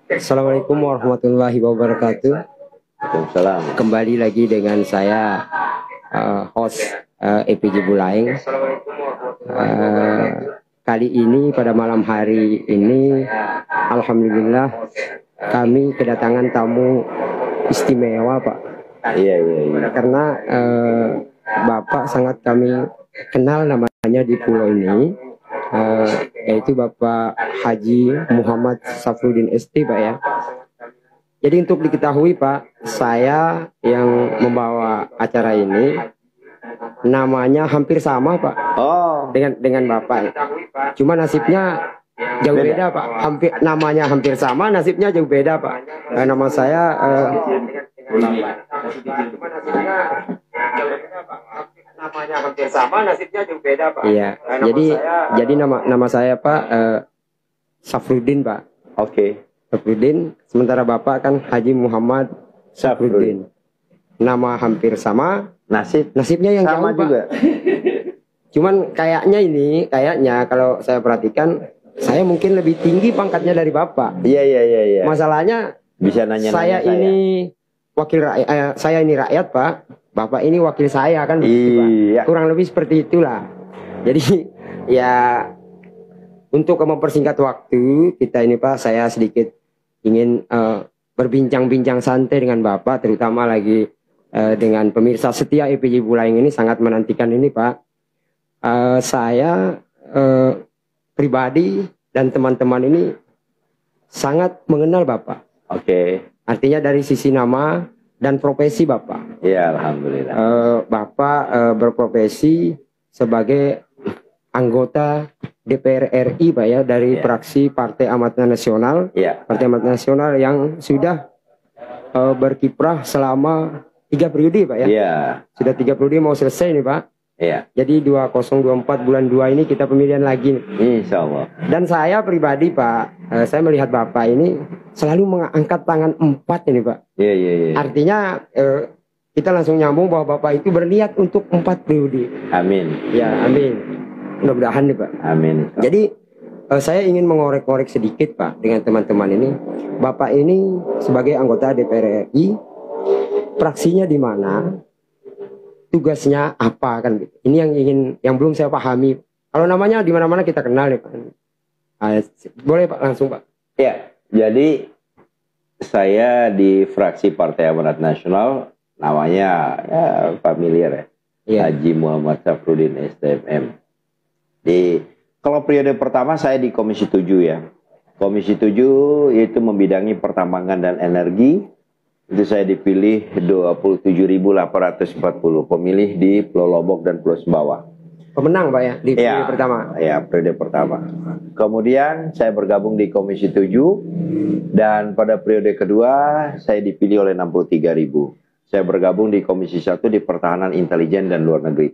Assalamualaikum warahmatullahi wabarakatuh. Waalaikumsalam. Kembali lagi dengan saya host EPJ Bulaing. Kali ini pada malam hari ini, alhamdulillah kami kedatangan tamu istimewa, Pak. Iya. Karena Bapak sangat kami kenal namanya di pulau ini, yaitu Bapak Haji Muhammad Safruddin ST, Pak ya. Jadi untuk diketahui, Pak, saya yang membawa acara ini namanya hampir sama, Pak. Oh, Dengan Bapak. Cuma nasibnya jauh beda, Pak. Namanya hampir sama, nasibnya jauh beda, Pak. Nama saya namanya hampir sama, nasibnya jauh beda, Pak. Iya. Jadi nama saya, Pak, Safruddin, Pak. oke. Safruddin, sementara Bapak kan Haji Muhammad Safruddin. Nama hampir sama, nasibnya yang sama jauh, juga. Pak. Cuman kayaknya kalau saya perhatikan, saya mungkin lebih tinggi pangkatnya dari Bapak. Iya. Masalahnya Bisa nanya saya ini wakil rakyat, saya ini rakyat, Pak. Bapak ini wakil saya kan begitu, Pak. Iya. Kurang lebih seperti itulah. Jadi ya untuk mempersingkat waktu kita ini, Pak, saya sedikit ingin berbincang-bincang santai dengan Bapak, terutama lagi dengan pemirsa setia EPJ Bulaing ini sangat menantikan ini, Pak. Saya pribadi dan teman-teman ini sangat mengenal Bapak. Oke. Artinya dari sisi nama dan profesi Bapak. Iya, alhamdulillah. Bapak berprofesi sebagai anggota DPR RI, Pak ya, dari fraksi Partai Amanat Nasional. Iya. Partai Amanat Nasional yang sudah berkiprah selama 3 periode, Pak ya. Iya. Sudah 3 periode mau selesai nih, Pak. Iya. Jadi 2024 bulan 2 ini kita pemilihan lagi. Insya Allah. Dan saya pribadi, Pak, saya melihat Bapak ini selalu mengangkat tangan 4 ini, Pak. Iya. Artinya kita langsung nyambung bahwa Bapak itu berniat untuk 4 periode. Amin. Ya, amin. Mudah-mudahan nih, Pak. Amin. Jadi saya ingin mengorek-korek sedikit, Pak, dengan teman-teman ini. Bapak ini sebagai anggota DPR RI, fraksinya di mana, tugasnya apa kan? Ini yang belum saya pahami. Kalau namanya di mana-mana kita kenal nih, Pak. Boleh, Pak, langsung, Pak. Ya, jadi saya di fraksi Partai Amanat Nasional, namanya ya familiar ya, Iya. Haji Muhammad Safruddin STMM. Kalau periode pertama saya di Komisi 7 ya. Komisi 7 itu membidangi pertambangan dan energi. Itu saya dipilih 27.840 pemilih di Pulau Lombok dan Pulau Sumbawa. Pemenang, Pak ya, di periode pertama. Ya, periode pertama. Kemudian saya bergabung di Komisi 7 dan pada periode kedua saya dipilih oleh 63.000. Saya bergabung di Komisi 1 di Pertahanan, Intelijen dan Luar Negeri.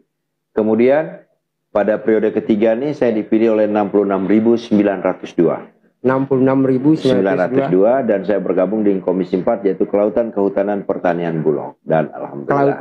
Kemudian pada periode ketiga ini saya dipilih oleh 66.902. 66.902 dan saya bergabung di Komisi 4 yaitu Kelautan, Kehutanan, Pertanian, Bulog. Dan alhamdulillah.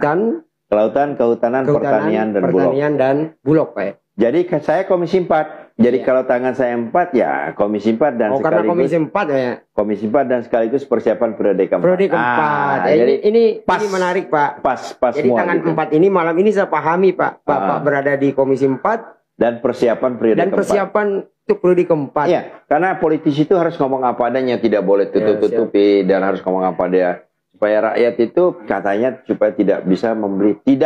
Kelautan, Kehutanan, Pertanian dan Bulog, Pak ya. Jadi saya Komisi 4. Jadi kalau tangan saya 4 ya Komisi 4 dan sekaligus karena Komisi 4 ya. Komisi 4 dan sekaligus persiapan periode keempat. Periode keempat. Jadi ini menarik, Pak. Pas jadi semua. Tangan gitu. 4 ini malam ini saya pahami, Pak. Bapak berada di Komisi 4 dan persiapan periode keempat. Persiapan untuk periode keempat. Iya, karena politisi itu harus ngomong apa adanya, tidak boleh tutup-tutupi dan harus ngomong apa dia. Supaya rakyat itu katanya supaya tidak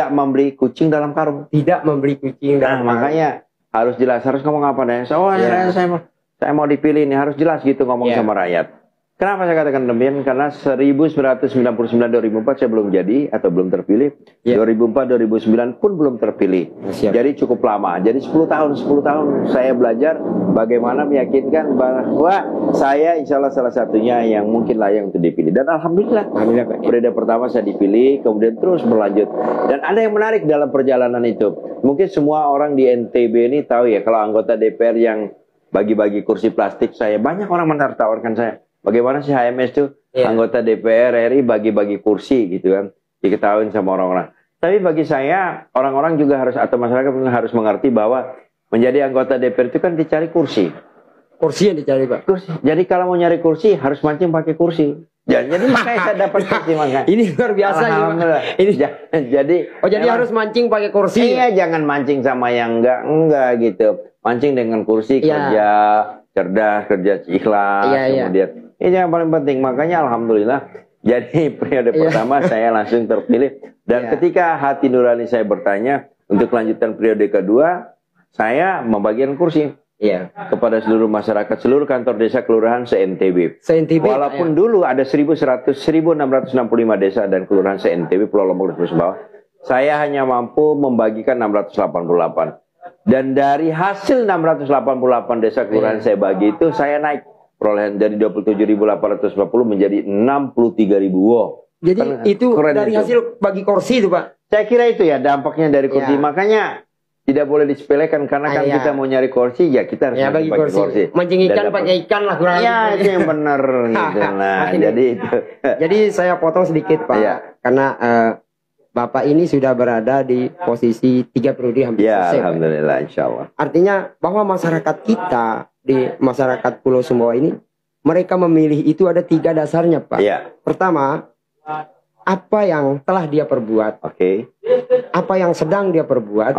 membeli kucing dalam karung. Tidak membeli kucing dalam karung. Makanya harus jelas, harus ngomong apa adanya. Saya mau dipilih ini, harus jelas gitu ngomong sama rakyat. Kenapa saya katakan demikian? Karena 1999-2004 saya belum jadi atau belum terpilih. 2004-2009 pun belum terpilih. Jadi cukup lama. Jadi 10 tahun saya belajar bagaimana meyakinkan bahwa saya insya Allah salah satunya yang mungkin layak untuk dipilih. Dan alhamdulillah, periode pertama saya dipilih, kemudian terus berlanjut. Dan ada yang menarik dalam perjalanan itu. Mungkin semua orang di NTB ini tahu ya, kalau anggota DPR yang bagi-bagi kursi plastik, banyak orang menertawarkan saya. Bagaimana sih HMS itu anggota DPR RI bagi-bagi kursi gitu kan, diketahui sama orang-orang. Tapi bagi saya orang-orang juga harus atau masyarakat harus mengerti bahwa menjadi anggota DPR itu kan dicari kursi. kursi yang dicari Pak. Kursi. Jadi kalau mau nyari kursi harus mancing pakai kursi. Jadi makanya saya dapat kursi makanya. Ini luar biasa ya Pak. Ini jadi jadi harus mancing pakai kursi. Iya, jangan mancing sama yang enggak gitu. Mancing dengan kursi, kerja cerdas, kerja ikhlas, kemudian ini yang paling penting. Makanya alhamdulillah jadi periode pertama saya langsung terpilih, dan ketika hati nurani saya bertanya untuk lanjutan periode kedua, saya membagikan kursi kepada seluruh masyarakat, seluruh kantor desa kelurahan se-NTB. Walaupun dulu ada 1665 desa dan kelurahan se-NTB Pulau Lombok dan Pulau Sumbawa, saya hanya mampu membagikan 688. Dan dari hasil 688 desa kelurahan saya bagi itu, saya naik perolehan dari 27.840 menjadi 63.000. Wow. Jadi itu dari hasil bagi kursi itu Pak? Saya kira itu ya dampaknya dari kursi. Makanya tidak boleh disepelekan, karena kan kita mau nyari kursi ya kita harus bagi kursi. Mancing ikan pakai ikan lah kurang. Ya itu yang benar gitu. Nah, jadi itu. Jadi saya potong sedikit Pak, karena Bapak ini sudah berada di posisi 3 periode hampir selesai. Alhamdulillah, insya Allah. Artinya bahwa masyarakat kita di masyarakat Pulau Sumbawa ini, mereka memilih itu ada 3 dasarnya Pak. Pertama, apa yang telah dia perbuat, apa yang sedang dia perbuat,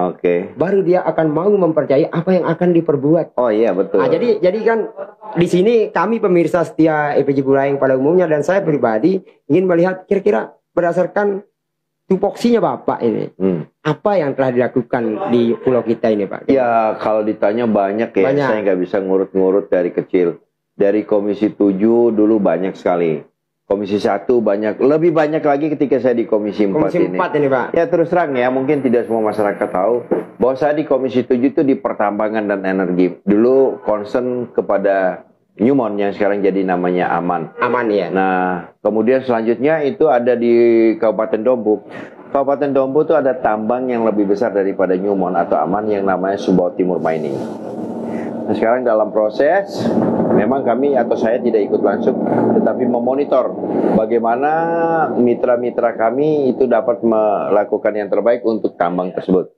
baru dia akan mau mempercayai apa yang akan diperbuat. Oh iya betul. Nah, jadi kan di sini kami pemirsa setia EPJ Bulajeng pada umumnya dan saya pribadi ingin melihat kira-kira berdasarkan tupoksinya Bapak ini, apa yang telah dilakukan di pulau kita ini Pak? Ya kalau ditanya banyak ya, saya nggak bisa ngurut-ngurut dari kecil. Dari Komisi 7 dulu banyak sekali. Komisi 1 banyak, lebih banyak lagi ketika saya di Komisi 4 ini. Komisi 4 ini Pak? Ya terus terang ya, mungkin tidak semua masyarakat tahu bahwa saya di Komisi 7 itu di pertambangan dan energi. Dulu concern kepada Newmont yang sekarang jadi namanya Aman. Aman ya. Nah, kemudian selanjutnya itu ada di Kabupaten Dompu. Kabupaten Dompu itu ada tambang yang lebih besar daripada Newmont atau Aman yang namanya Sumbawa Timur Mining. Nah, sekarang dalam proses, memang kami atau saya tidak ikut langsung, tetapi memonitor bagaimana mitra-mitra kami itu dapat melakukan yang terbaik untuk tambang tersebut.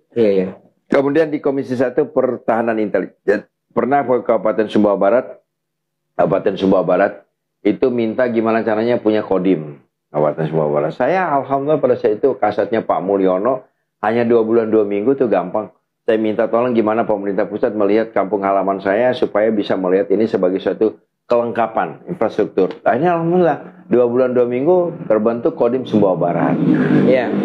Kemudian di Komisi 1 Pertahanan Intelijen, pernah ke Kabupaten Sumbawa Barat. Kabupaten Sumbawa Barat itu minta gimana caranya punya kodim Kabupaten Sumbawa Barat. Saya alhamdulillah pada saat itu kasatnya Pak Mulyono, hanya 2 bulan 2 minggu itu gampang. Saya minta tolong gimana pemerintah pusat melihat kampung halaman saya supaya bisa melihat ini sebagai suatu kelengkapan infrastruktur. Nah, ini alhamdulillah 2 bulan 2 minggu terbentuk kodim Sumbawa Barat.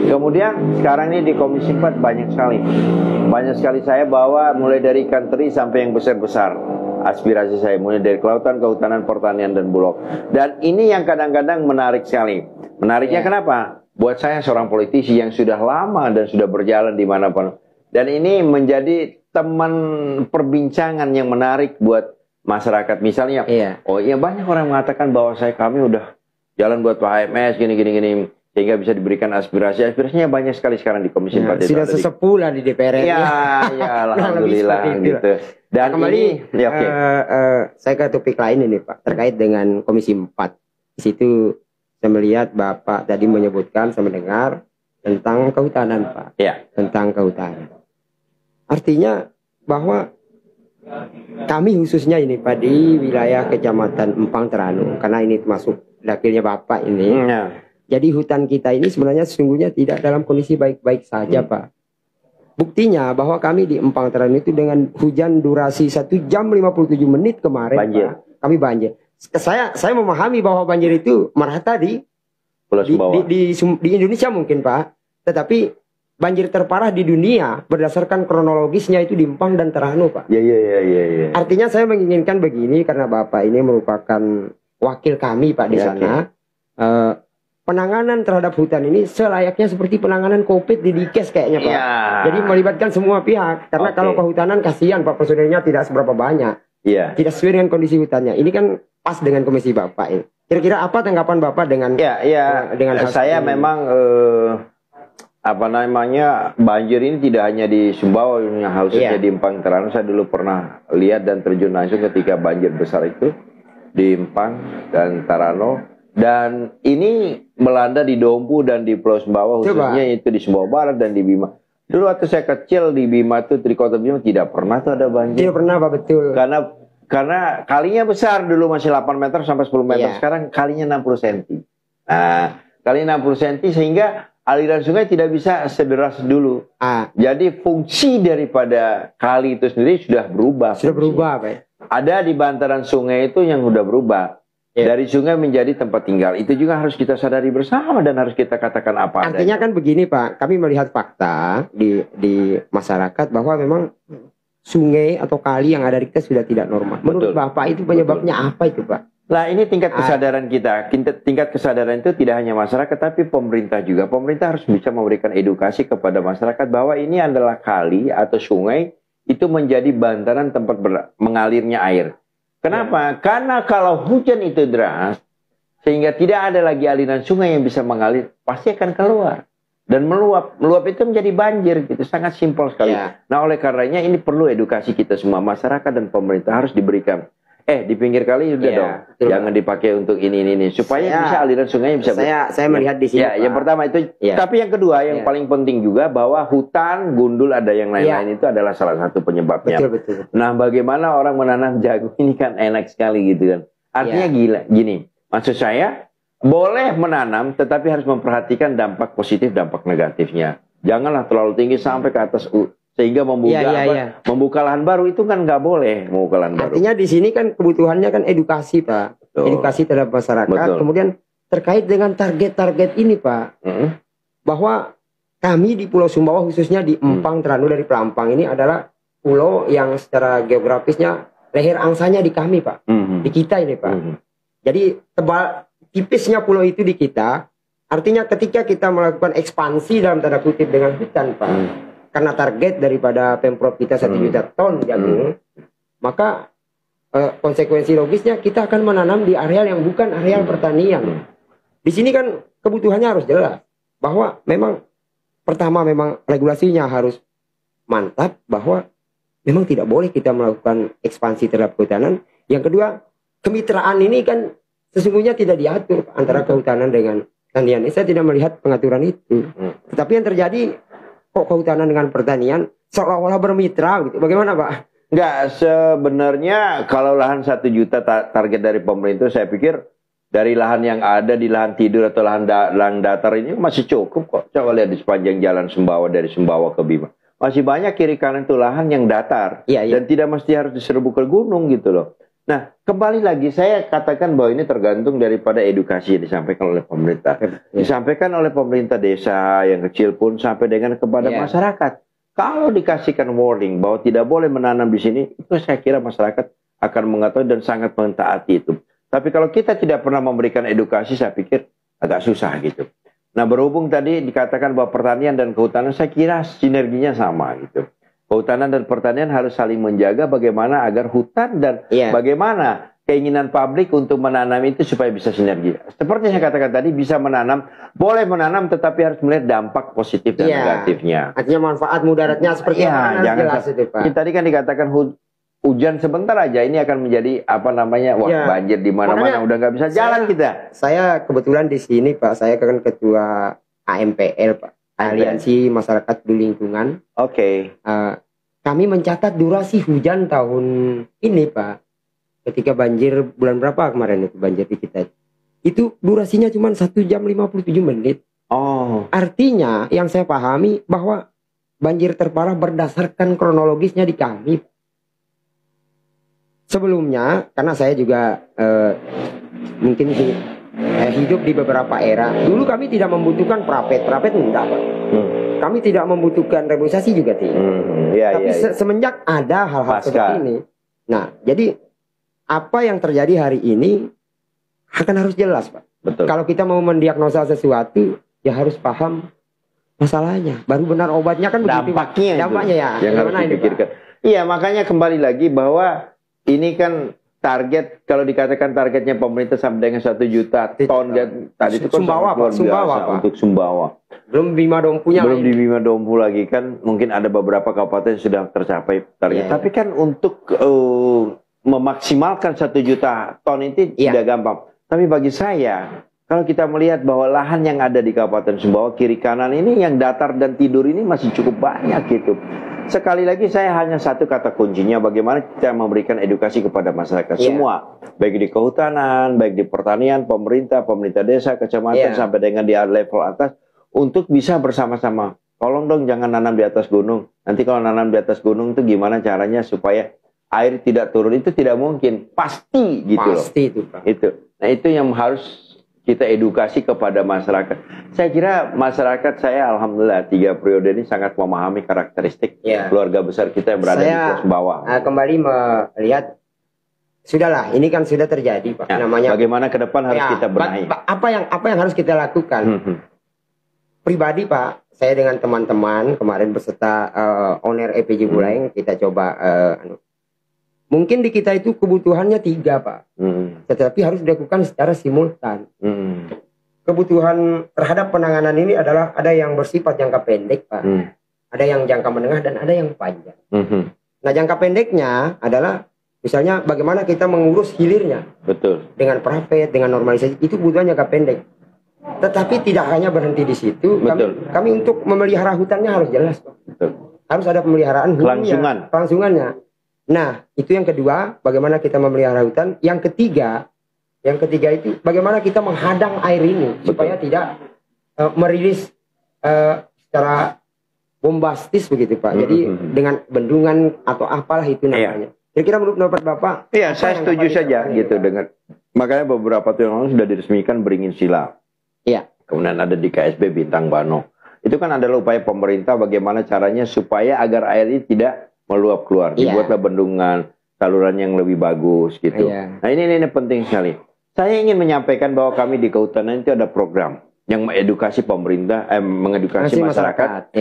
Kemudian sekarang ini di Komisi 4 banyak sekali saya bawa mulai dari ikan teri sampai yang besar-besar. Aspirasi saya mulai dari kelautan, kehutanan, pertanian, dan bulog. Dan ini yang kadang-kadang menarik sekali. Menariknya kenapa? Buat saya seorang politisi yang sudah lama dan sudah berjalan di mana-mana. Dan ini menjadi teman perbincangan yang menarik buat masyarakat. Misalnya, oh iya banyak orang mengatakan bahwa kami udah jalan buat Pak HMS gini. Sehingga bisa diberikan aspirasinya banyak sekali sekarang di Komisi 4. Sudah sesepuh lah di DPR. Alhamdulillah gitu. Dan kembali saya ke topik lain ini Pak, terkait dengan Komisi 4. Di situ saya melihat Bapak tadi menyebutkan, saya mendengar tentang kehutanan Pak. Tentang kehutanan. Artinya bahwa kami khususnya ini Pak di wilayah Kecamatan Empang Teranu, karena ini termasuk dapilnya Bapak ini. Jadi hutan kita ini sebenarnya sesungguhnya tidak dalam kondisi baik-baik saja Pak. Buktinya bahwa kami di Empang Teranu itu dengan hujan durasi 1 jam 57 menit kemarin banjir. Pak, kami banjir. Saya memahami bahwa banjir itu merata di Indonesia mungkin Pak. Tetapi banjir terparah di dunia berdasarkan kronologisnya itu di Empang dan Teranu Pak. Artinya saya menginginkan begini, karena Bapak ini merupakan wakil kami Pak di sana. Penanganan terhadap hutan ini selayaknya seperti penanganan COVID di Dikes kayaknya Pak. Jadi melibatkan semua pihak. Karena kalau kehutanan kasihan Pak, personilnya tidak seberapa banyak. Tidak sesuai dengan kondisi hutannya. Ini kan pas dengan komisi Bapak ini. Kira-kira apa tanggapan Bapak dengan dengan saya ini? Memang banjir ini tidak hanya di Sumbawa, harusnya di Empang Teranu. Saya dulu pernah lihat dan terjun langsung ketika banjir besar itu di Empang dan Teranu. Dan ini melanda di Dompu dan di Pulau Sumbawa, khususnya itu di Sumbawa Barat dan di Bima. Dulu waktu saya kecil di Bima itu, di kota Bima tidak pernah tuh ada banjir. Tidak pernah Pak, betul. Karena karena kalinya besar, dulu masih 8 meter sampai 10 meter, sekarang kalinya 60 cm. Nah, kalinya 60 cm sehingga aliran sungai tidak bisa sederas dulu. Jadi fungsi daripada kali itu sendiri sudah berubah. Sudah berubah, Pak. Ada di bantaran sungai itu yang sudah berubah. Dari sungai menjadi tempat tinggal. Itu juga harus kita sadari bersama dan harus kita katakan apa adanya. Artinya kan begini, Pak. Kami melihat fakta di masyarakat bahwa memang sungai atau kali yang ada di kita sudah tidak normal. Menurut Bapak itu penyebabnya apa itu, Pak? Nah, ini tingkat kesadaran kita. Tingkat kesadaran itu tidak hanya masyarakat, tapi pemerintah juga. Pemerintah harus bisa memberikan edukasi kepada masyarakat bahwa ini adalah kali atau sungai itu menjadi bantaran tempat mengalirnya air. Kenapa? Karena kalau hujan itu deras, sehingga tidak ada lagi aliran sungai yang bisa mengalir, pasti akan keluar. Dan meluap itu menjadi banjir gitu, sangat simpel sekali. Nah, oleh karenanya ini perlu edukasi kita semua, masyarakat dan pemerintah harus diberikan. Di pinggir kali udah dong, jangan dipakai untuk ini supaya bisa aliran sungainya bisa. Saya melihat di sini. Yang pertama itu, tapi yang kedua yang paling penting juga bahwa hutan, gundul ada yang lain-lain itu adalah salah satu penyebabnya. Betul. Nah, bagaimana orang menanam jagung ini kan enak sekali gitu kan. Artinya gila, gini, maksud saya. Boleh menanam, tetapi harus memperhatikan dampak positif, dampak negatifnya. Janganlah terlalu tinggi sampai ke atas sehingga membuka lahan baru, itu kan nggak boleh membuka lahan baru. Artinya di sini kan kebutuhannya kan edukasi, Pak. Edukasi terhadap masyarakat. Kemudian terkait dengan target-target ini, Pak, bahwa kami di Pulau Sumbawa khususnya di Empang Teranu dari Pelampang ini adalah pulau yang secara geografisnya leher angsanya di kami, Pak, di kita ini, Pak. Jadi tipisnya pulau itu di kita, artinya ketika kita melakukan ekspansi dalam tanda kutip dengan hutan, Pak, karena target daripada Pemprov kita 1 juta ton jagung, maka konsekuensi logisnya kita akan menanam di areal yang bukan areal pertanian. Di sini kan kebutuhannya harus jelas, bahwa memang pertama memang regulasinya harus mantap, bahwa memang tidak boleh kita melakukan ekspansi terhadap kehutanan. Yang kedua, kemitraan ini kan sesungguhnya tidak diatur antara kehutanan dengan pertanian. Saya tidak melihat pengaturan itu. Tetapi yang terjadi kok kehutanan dengan pertanian seolah-olah bermitra gitu. Bagaimana, Pak? Enggak, sebenarnya kalau lahan 1 juta target dari pemerintah, saya pikir dari lahan yang ada di lahan tidur atau lahan datar ini masih cukup kok. Coba lihat di sepanjang jalan Sumbawa dari Sumbawa ke Bima. Masih banyak kiri kanan itu lahan yang datar. Dan tidak mesti harus diserbu ke gunung gitu loh. Nah, kembali lagi saya katakan bahwa ini tergantung daripada edukasi yang disampaikan oleh pemerintah. Disampaikan oleh pemerintah desa yang kecil pun sampai dengan kepada masyarakat. Kalau dikasihkan warning bahwa tidak boleh menanam di sini, itu saya kira masyarakat akan mengetahui dan sangat mentaati itu. Tapi kalau kita tidak pernah memberikan edukasi, saya pikir agak susah gitu. Nah, berhubung tadi dikatakan bahwa pertanian dan kehutanan, saya kira sinerginya sama gitu. Kehutanan dan pertanian harus saling menjaga bagaimana agar hutan dan bagaimana keinginan publik untuk menanam itu supaya bisa sinergi. Seperti saya katakan tadi, bisa menanam, boleh menanam tetapi harus melihat dampak positif dan negatifnya. Artinya manfaat mudaratnya seperti apa? Jangan jelas itu, Pak. Tadi kan dikatakan hujan sebentar aja ini akan menjadi apa namanya, banjir di mana-mana, udah nggak bisa jalan kita. Saya kebetulan di sini, Pak, saya kan ketua AMPL, Pak. Aliansi Masyarakat Peduli Lingkungan. Kami mencatat durasi hujan tahun ini, Pak. Ketika banjir bulan berapa kemarin itu banjir di kita? Itu durasinya cuma 1 jam 57 menit. Artinya yang saya pahami bahwa banjir terparah berdasarkan kronologisnya di kami. Sebelumnya, karena saya juga mungkin hidup di beberapa era. Dulu kami tidak membutuhkan prapet enggak, Pak. Kami tidak membutuhkan reboisasi juga tidak. Tapi semenjak ada hal-hal seperti ini, nah jadi apa yang terjadi hari ini akan harus jelas, Pak. Kalau kita mau mendiagnosa sesuatu, ya harus paham masalahnya. Baru benar obatnya kan begitu. Dampaknya ya. Yang harus dipikirkan. Iya, makanya kembali lagi bahwa ini kan target, kalau dikatakan targetnya pemerintah sampai dengan 1 juta ton tadi itu kan Sumbawa, Pak. Untuk Sumbawa. Belum Bima Dompunya. Belum di Bima Dompu lagi kan, mungkin ada beberapa kabupaten yang sudah tercapai target. Tapi kan untuk memaksimalkan 1 juta ton itu tidak gampang. Tapi bagi saya, kalau kita melihat bahwa lahan yang ada di Kabupaten Sumbawa kiri kanan ini yang datar dan tidur ini masih cukup banyak gitu. sekali lagi saya hanya satu kata kuncinya, bagaimana kita memberikan edukasi kepada masyarakat semua, baik di kehutanan, baik di pertanian, pemerintah desa, kecamatan sampai dengan di level atas, untuk bisa bersama-sama. Tolong dong jangan nanam di atas gunung. Nanti kalau nanam di atas gunung itu gimana caranya supaya air tidak turun? Itu tidak mungkin, pasti gitu loh. Pasti itu, Pak. Nah itu yang harus kita edukasi kepada masyarakat. Saya kira masyarakat saya alhamdulillah 3 periode ini sangat memahami karakteristik keluarga besar kita yang berada di pos bawah. Kembali melihat, sudahlah, ini kan sudah terjadi, Pak. Namanya bagaimana ke depan harus kita benahi. Apa yang harus kita lakukan? Pribadi, Pak, saya dengan teman-teman kemarin beserta owner EPJ Buleleng, kita coba mungkin di kita itu kebutuhannya 3, Pak. Tetapi harus dilakukan secara simultan. Kebutuhan terhadap penanganan ini adalah ada yang bersifat jangka pendek, Pak. Ada yang jangka menengah dan ada yang panjang. Nah, jangka pendeknya adalah misalnya bagaimana kita mengurus hilirnya. Betul. Dengan prapet, dengan normalisasi, itu kebutuhan jangka pendek. Tetapi tidak hanya berhenti di situ. Kami untuk memelihara hutannya harus jelas, Pak. Betul. Harus ada pemeliharaan hutannya, kelangsungannya. Nah, itu yang kedua, bagaimana kita memelihara hutan. Yang ketiga itu bagaimana kita menghadang air ini supaya tidak merilis secara bombastis begitu, Pak. Jadi dengan bendungan atau apalah itu namanya. Kira-kira menurut pendapat Bapak? Iya, saya setuju saja gitu dengan. Makanya beberapa tahun lalu sudah diresmikan Beringin Sila. Iya. Kemudian ada di KSB Bintang Bano. Itu kan adalah upaya pemerintah bagaimana caranya supaya agar air ini tidak meluap keluar. Dibuatlah bendungan, saluran yang lebih bagus gitu. Nah ini penting sekali. Saya ingin menyampaikan bahwa kami di kehutanan itu ada program yang mengedukasi pemerintah, mengedukasi masyarakat.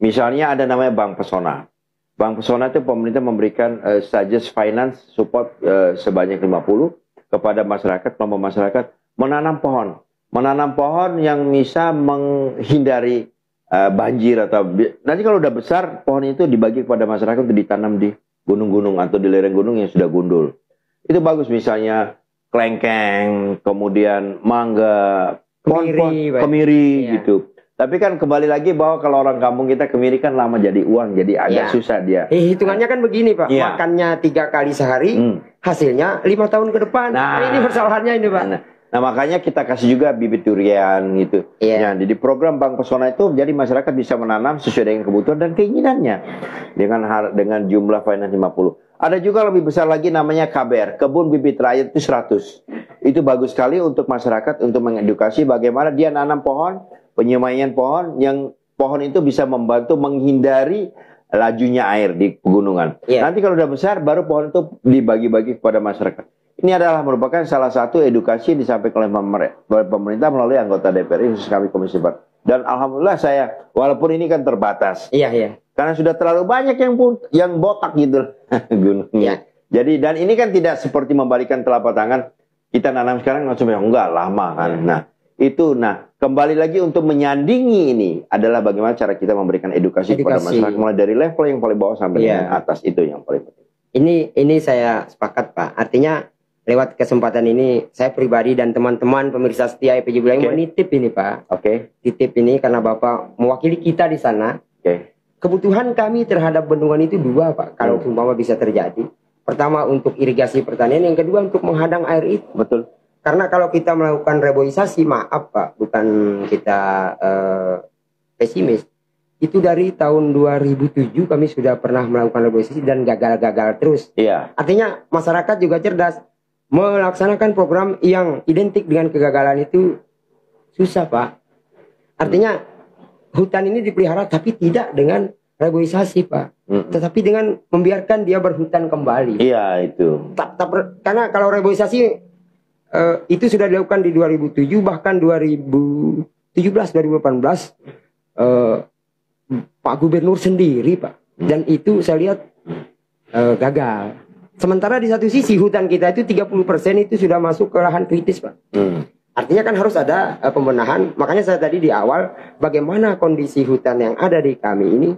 Misalnya ada namanya Bank Pesona. Bank Pesona itu pemerintah memberikan suggest finance support sebanyak 50 kepada masyarakat, kelompok masyarakat menanam pohon. Menanam pohon yang bisa menghindari banjir atau nanti kalau udah besar pohon itu dibagi kepada masyarakat untuk ditanam di gunung-gunung atau di lereng gunung yang sudah gundul. Itu bagus, misalnya kelengkeng, kemudian mangga, kemiri gitu. Tapi kan kembali lagi bahwa kalau orang kampung kita kemiri kan lama jadi uang, jadi agak susah dia. Hitungannya kan begini, Pak. Makannya 3 kali sehari, hasilnya 5 tahun ke depan. Nah, ini persalahannya ini, Pak. Nah makanya kita kasih juga bibit durian gitu. Ya, jadi program Bank Pesona itu jadi masyarakat bisa menanam sesuai dengan kebutuhan dan keinginannya dengan jumlah finance 50. Ada juga lebih besar lagi namanya KBR, Kebun Bibit Rakyat itu 100. Itu bagus sekali untuk masyarakat untuk mengedukasi bagaimana dia nanam pohon, penyemaian pohon yang pohon itu bisa membantu menghindari lajunya air di pegunungan. Nanti kalau udah besar baru pohon itu dibagi-bagi kepada masyarakat. Ini adalah merupakan salah satu edukasi yang disampaikan oleh pemerintah melalui anggota DPR, khusus kami Komisi 4. Dan alhamdulillah saya, walaupun ini kan terbatas. Karena sudah terlalu banyak yang botak gitu gunungnya. Jadi dan ini kan tidak seperti membalikan telapak tangan. Kita nanam sekarang langsung enggak lama kan. Nah, kembali lagi untuk menyandingi ini adalah bagaimana cara kita memberikan edukasi kepada masyarakat mulai dari level yang paling bawah sampai yang atas, itu yang paling penting. Ini saya sepakat, Pak. Artinya lewat kesempatan ini, saya pribadi dan teman-teman pemirsa setia EPJ Buleleng menitip ini, Pak. Titip ini karena Bapak mewakili kita di sana. Kebutuhan kami terhadap bendungan itu 2, Pak. Kalau umpama bisa terjadi. Pertama untuk irigasi pertanian, yang kedua untuk menghadang air itu. Betul. Karena kalau kita melakukan reboisasi, maaf Pak, bukan kita pesimis. Itu dari tahun 2007 kami sudah pernah melakukan reboisasi dan gagal-gagal terus. Artinya masyarakat juga cerdas. Melaksanakan program yang identik dengan kegagalan itu susah, Pak. Artinya hutan ini dipelihara tapi tidak dengan reboisasi, Pak. Tetapi dengan membiarkan dia berhutan kembali. Itu. Karena kalau reboisasi itu sudah dilakukan di 2007, bahkan 2017, 2018 Pak Gubernur sendiri, Pak. Dan itu saya lihat gagal. Sementara di satu sisi hutan kita itu 30% itu sudah masuk ke lahan kritis, Pak. Artinya kan harus ada pembenahan. Makanya saya tadi di awal, bagaimana kondisi hutan yang ada di kami ini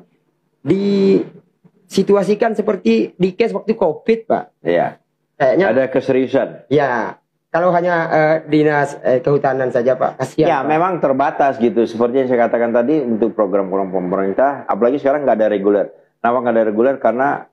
disituasikan seperti di case waktu COVID, Pak. Kayaknya ada keseriusan. Kalau hanya dinas kehutanan saja, Pak, kasihan. Memang terbatas gitu. Seperti yang saya katakan tadi, untuk program-program pemerintah, apalagi sekarang nggak ada reguler. Kenapa nggak ada reguler? Karena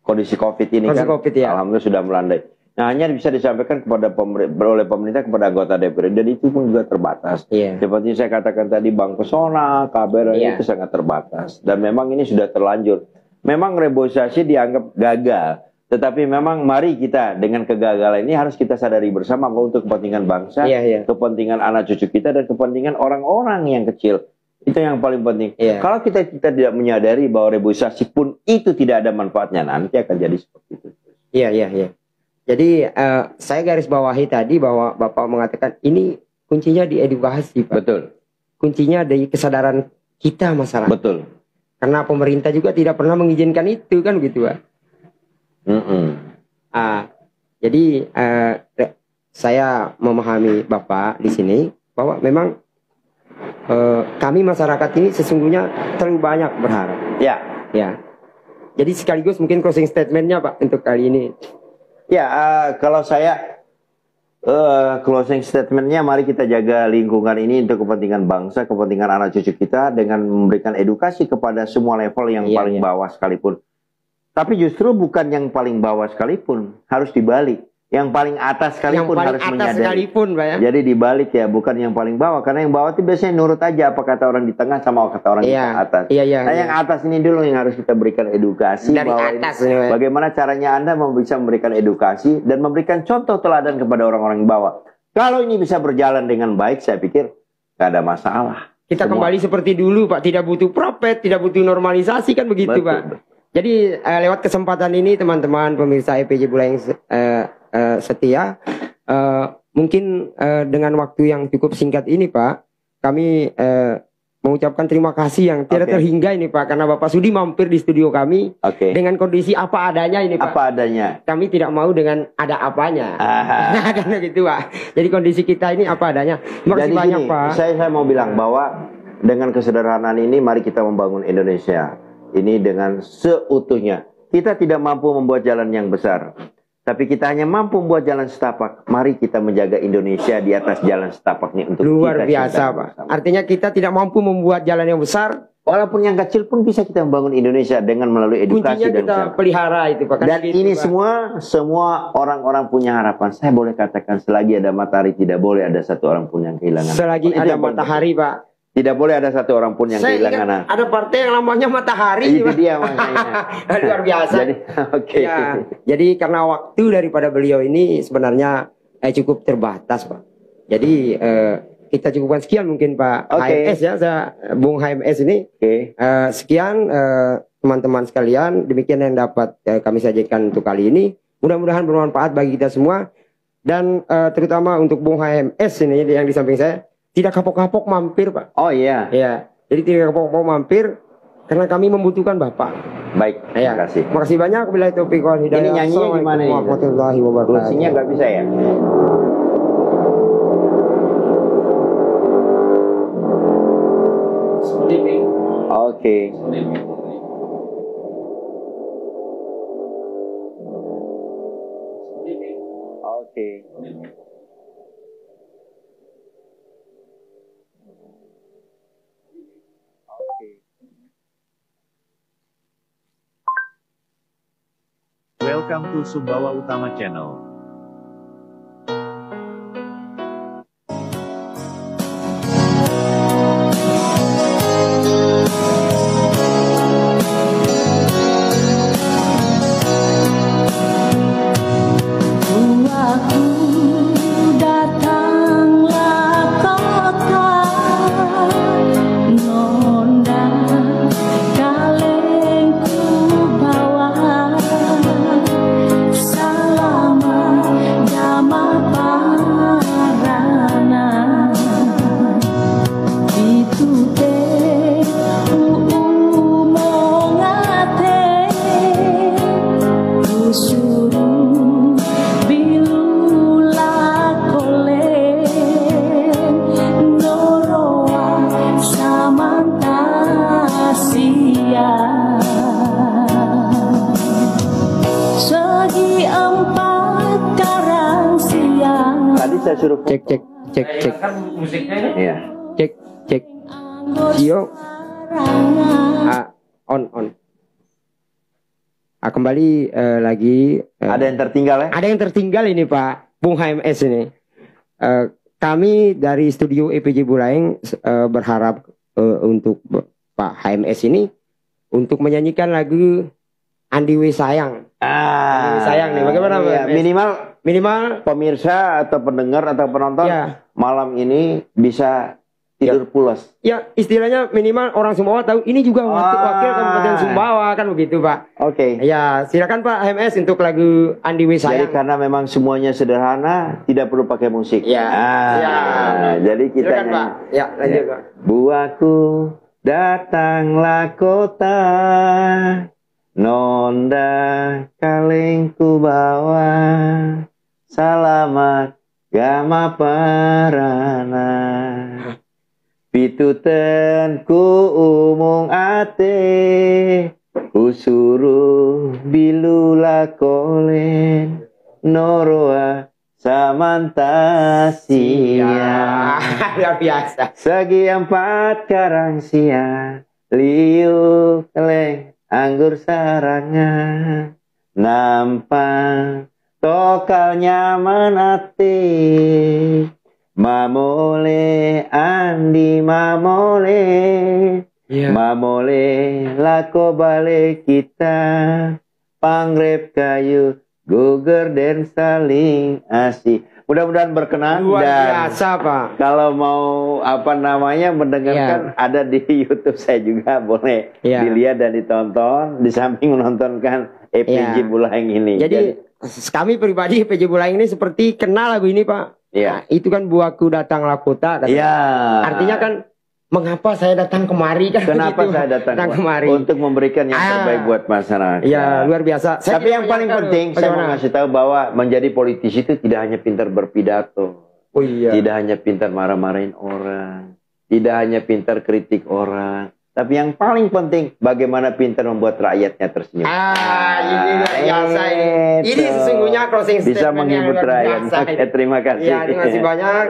kondisi COVID ini kan, COVID, ya. alhamdulillah sudah melandai. Nah, hanya bisa disampaikan kepada oleh pemerintah kepada anggota DPR, dan itu pun juga terbatas. Seperti saya katakan tadi, Bang Pesona, KBR itu sangat terbatas. Dan memang ini sudah terlanjur. Memang reboisasi dianggap gagal, tetapi memang mari kita dengan kegagalan ini harus kita sadari bersama bahwa untuk kepentingan bangsa, kepentingan anak cucu kita, dan kepentingan orang-orang yang kecil. Itu yang paling penting. Kalau kita tidak menyadari bahwa reboisasi pun itu tidak ada manfaatnya, nanti akan jadi seperti itu. Iya. Jadi saya garis bawahi tadi bahwa Bapak mengatakan ini kuncinya di edukasi, Pak. Betul. Kuncinya dari kesadaran kita masyarakat. Betul. Karena pemerintah juga tidak pernah mengizinkan itu kan gitu, Pak. Jadi saya memahami Bapak di sini bahwa memang kami masyarakat ini sesungguhnya terlalu banyak berharap. Ya. Jadi sekaligus mungkin closing statementnya, Pak, untuk kali ini. Kalau saya closing statementnya, mari kita jaga lingkungan ini untuk kepentingan bangsa, kepentingan anak cucu kita, dengan memberikan edukasi kepada semua level yang paling bawah sekalipun. Tapi justru bukan yang paling bawah sekalipun, harus dibalik. Yang paling atas sekalipun harus menyadari. Sekalipun, Pak, ya. Jadi dibalik ya, bukan yang paling bawah. Karena yang bawah itu biasanya nurut aja apa kata orang di tengah sama kata orang di atas. Nah, yang atas ini dulu yang harus kita berikan edukasi. Dari bahwa atas. Bagaimana caranya Anda bisa memberikan edukasi dan memberikan contoh teladan kepada orang-orang di bawah. Kalau ini bisa berjalan dengan baik, saya pikir nggak ada masalah. Kita kembali seperti dulu, Pak. Tidak butuh propet, tidak butuh normalisasi, kan begitu, Pak. Jadi lewat kesempatan ini teman-teman pemirsa EPJ Buleleng setia, mungkin dengan waktu yang cukup singkat ini, Pak, kami mengucapkan terima kasih yang tidak terhingga ini, Pak, karena Bapak Sudi mampir di studio kami dengan kondisi apa adanya ini, Pak. Apa adanya. Kami tidak mau dengan ada apanya. Karena gitu, Pak. Jadi kondisi kita ini apa adanya. Terima kasih banyak, Pak. Saya mau bilang bahwa dengan kesederhanaan ini mari kita membangun Indonesia ini dengan seutuhnya. Kita tidak mampu membuat jalan yang besar, tapi kita hanya mampu membuat jalan setapak. Mari kita menjaga Indonesia di atas jalan setapak ini untuk luar biasa, Pak. Artinya kita tidak mampu membuat jalan yang besar, walaupun yang kecil pun bisa kita membangun Indonesia dengan melalui edukasi. Kuncinya dan kita pelihara itu, Pak. Dan gitu, ini Pak. semua orang-orang punya harapan. Saya boleh katakan, selagi ada matahari tidak boleh ada satu orang pun yang kehilangan. Selagi ada matahari, Pak, tidak boleh ada satu orang pun yang kehilangan. Ada partai yang namanya Matahari. Itu dia makanya. Luar biasa. Jadi, jadi karena waktu daripada beliau ini sebenarnya cukup terbatas, Pak. Jadi kita cukupkan sekian mungkin, Pak HMS ya, Bung HMS ini. Sekian teman-teman sekalian, demikian yang dapat kami sajikan untuk kali ini. Mudah-mudahan bermanfaat bagi kita semua, dan terutama untuk Bung HMS ini yang di samping saya. Tidak kapok-kapok mampir, Pak. Oh iya. Ya, jadi tidak kapok-kapok mampir karena kami membutuhkan Bapak. Baik, terima kasih. Terima kasih banyak. Wabillahi taufiq wal hidayah. Ini nyanyinya gimana ya? Warahmatullahi wabarakatuh. Fungsinya nggak bisa ya? Oke. Welcome to Sumbawa Utama Channel. Saya suruh cek. Iya. Cek. Yo. On. Kembali lagi. Ada yang tertinggal ya? Ada yang tertinggal ini Pak, Bung HMS ini. Kami dari studio EPJ Buleleng berharap untuk Pak HMS ini untuk menyanyikan lagu Andiwe Sayang. Andiwe Sayang nih, bagaimana Pak? Minimal pemirsa atau pendengar atau penonton malam ini bisa tidur pulas. Ya, istilahnya minimal orang Sumbawa tahu ini juga wakil Kabupaten Sumbawa kan begitu Pak. Oke. Ya, silakan Pak HMS untuk lagu Andiwe Sayang. Jadi karena memang semuanya sederhana, tidak perlu pakai musik. Ya. Jadi kita silakan Pak. Ya, lanjut Pak. Buahku datanglah kota, nonda kalengku bawa, selamat gama parana. Pitutenku umung ate, usuru bilula kolen, noroa samantasia. Luar biasa. Segi 4 karang sia, liu keleng anggur sarangan, nampang tokalnya menati. Mamole Andi mamole, mamole lako balik kita, pangrep kayu gugur dan saling asih. Mudah-mudahan berkenan. Luar dan biasa Pak. Kalau mau mendengarkan ada di YouTube saya juga, boleh dilihat dan ditonton di samping menontonkan EPJ Buleleng ini. Jadi kami pribadi EPJ Buleleng ini seperti kenal lagu ini Pak. Nah, itu kan buahku datanglah kota. Artinya kan mengapa saya datang kemari kan? Kenapa saya datang kemari? Untuk memberikan yang terbaik buat masyarakat. Ya, luar biasa. Tapi yang paling penting saya mau ngasih tahu bahwa menjadi politisi itu tidak hanya pintar berpidato. Tidak hanya pintar marah-marahin orang. Tidak hanya pintar kritik orang. Tapi yang paling penting bagaimana pintar membuat rakyatnya tersenyum. Ini luar biasa ini. Ini sesungguhnya closing statement bisa menghibur rakyat. Terima kasih. Ya, terima kasih banyak.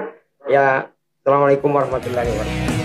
Ya, assalamualaikum warahmatullahi wabarakatuh.